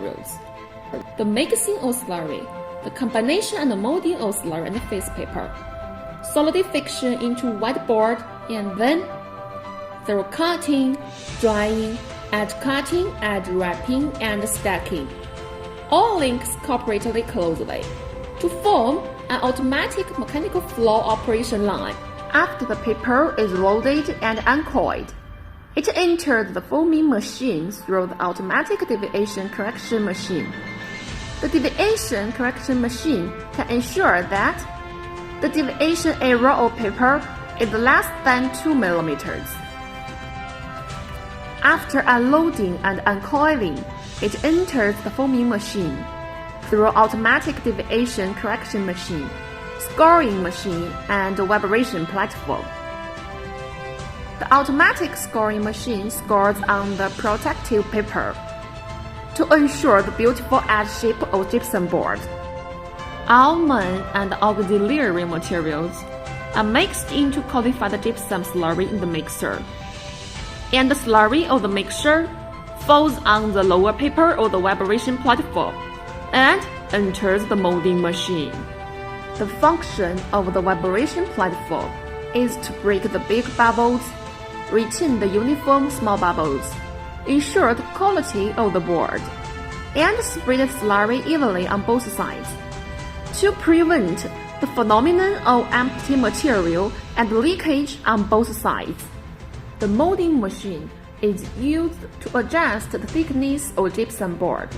materials. The mixing of slurry, the combination and the molding of slurry and face paper, solidification into whiteboard, and then through cutting, drying, add wrapping, and stacking. All links cooperate closely to form an automatic mechanical flow operation line. After the paper is loaded and uncoiled, it enters the foaming machine through the automatic deviation correction machine. The deviation correction machine can ensure that the deviation error of paper is less than 2 mm. After unloading and uncoiling, it enters the foaming machine through automatic deviation correction machine, scoring machine, and vibration platform. The automatic scoring machine scores on the protective paper to ensure the beautiful edge shape of gypsum board. All main and auxiliary materials are mixed into codified gypsum slurry in the mixer, and the slurry of the mixture falls on the lower paper of the vibration platform and enters the molding machine. The function of the vibration platform is to break the big bubbles, retain the uniform small bubbles, ensure the quality of the board, and spread the slurry evenly on both sides to prevent the phenomenon of empty material and leakage on both sides. The molding machine is used to adjust the thickness of gypsum board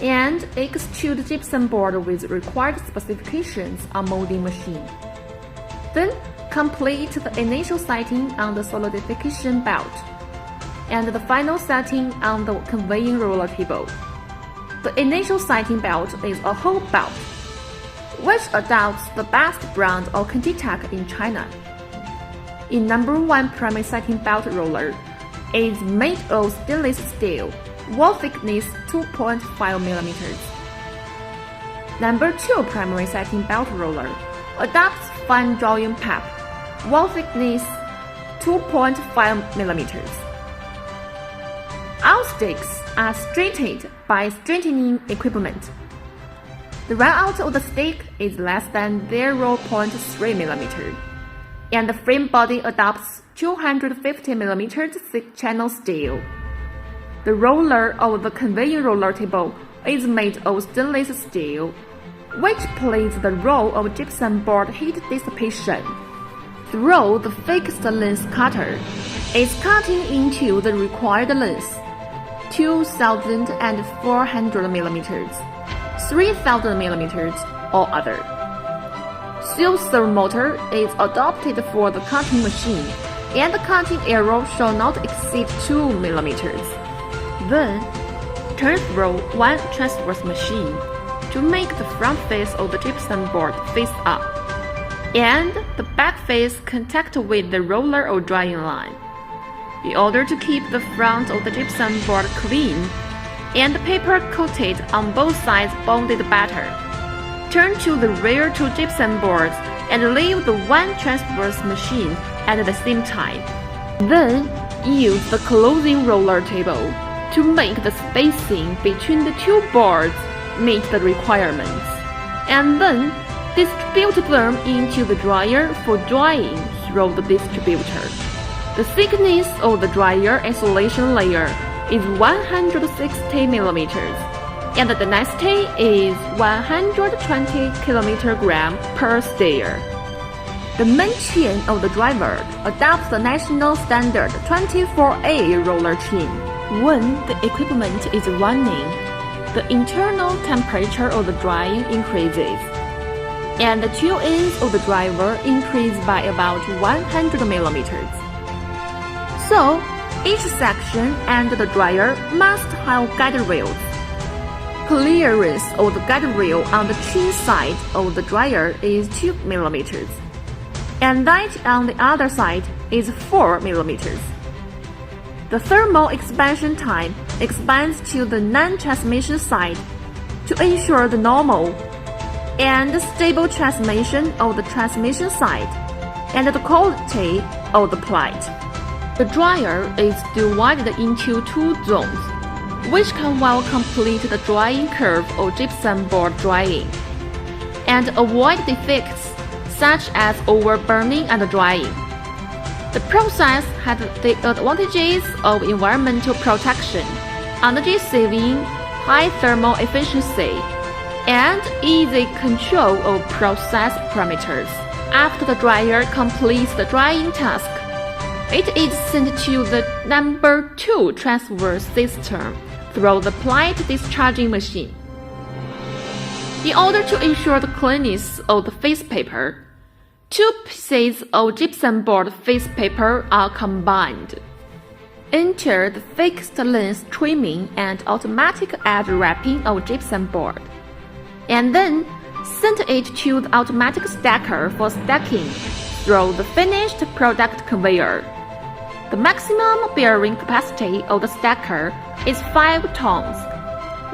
and extrude gypsum board with required specifications on molding machine. Then complete the initial setting on the solidification belt and the final setting on the conveying roller table. The initial setting belt is a whole belt, which adopts the best brand of Conti-Tech in China. In number 1 primary setting belt roller is made of stainless steel, wall thickness 2.5 mm. Number 2 primary setting belt roller adopts fine drawing pap, wall thickness 2.5 mm. All sticks are straightened by straightening equipment. The runout of the stick is less than 0.3 mm, and the frame body adopts 250 mm thick channel steel. The roller of the conveying roller table is made of stainless steel, which plays the role of gypsum board heat dissipation. Through the fixed length cutter is cutting into the required length, 2,400 mm, 3,000 mm, or other. Seal motor is adopted for the cutting machine, and the cutting arrow shall not exceed 2 mm. Then, turn through one transverse machine to make the front face of the gypsum board face up, and the back face contact with the roller or drying line. In order to keep the front of the gypsum board clean and the paper coated on both sides bonded better, turn to the rear two gypsum boards and leave the one transverse machine at the same time. Then, use the closing roller table to make the spacing between the two boards meet the requirements, and then distribute them into the dryer for drying through the distributor. The thickness of the dryer insulation layer is 160 mm, and the density is 120 kg per stair. The main chain of the driver adopts the national standard 24A roller chain. When the equipment is running, the internal temperature of the drying increases, and the chill ends of the driver increase by about 100 mm. So, each section and the dryer must have guide rails. Clearance of the guide rail on the chin side of the dryer is 2 mm, and that on the other side is 4 mm. The thermal expansion time expands to the non-transmission side to ensure the normal and stable transmission of the transmission side and the quality of the plate. The dryer is divided into two zones. which can well complete the drying curve or gypsum board drying, and avoid defects such as overburning and drying. The process had the advantages of environmental protection, energy saving, high thermal efficiency, and easy control of process parameters. After the dryer completes the drying task, it is sent to the number 2 transfer system through the plate discharging machine. In order to ensure the cleanness of the face paper, 2 pieces of gypsum board face paper are combined. Enter the fixed length trimming and automatic edge wrapping of gypsum board, and then send it to the automatic stacker for stacking through the finished product conveyor. The maximum bearing capacity of the stacker is 5 tons,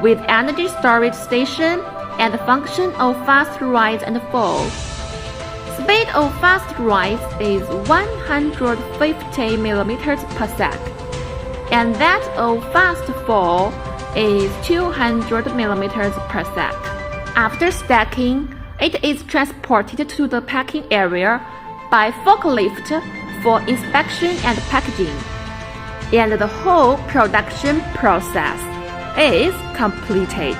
with energy storage station and the function of fast rise and fall. Speed of fast rise is 150 mm per sec, and that of fast fall is 200 mm per sec. After stacking, it is transported to the packing area by forklift for inspection and packaging, and the whole production process is completed.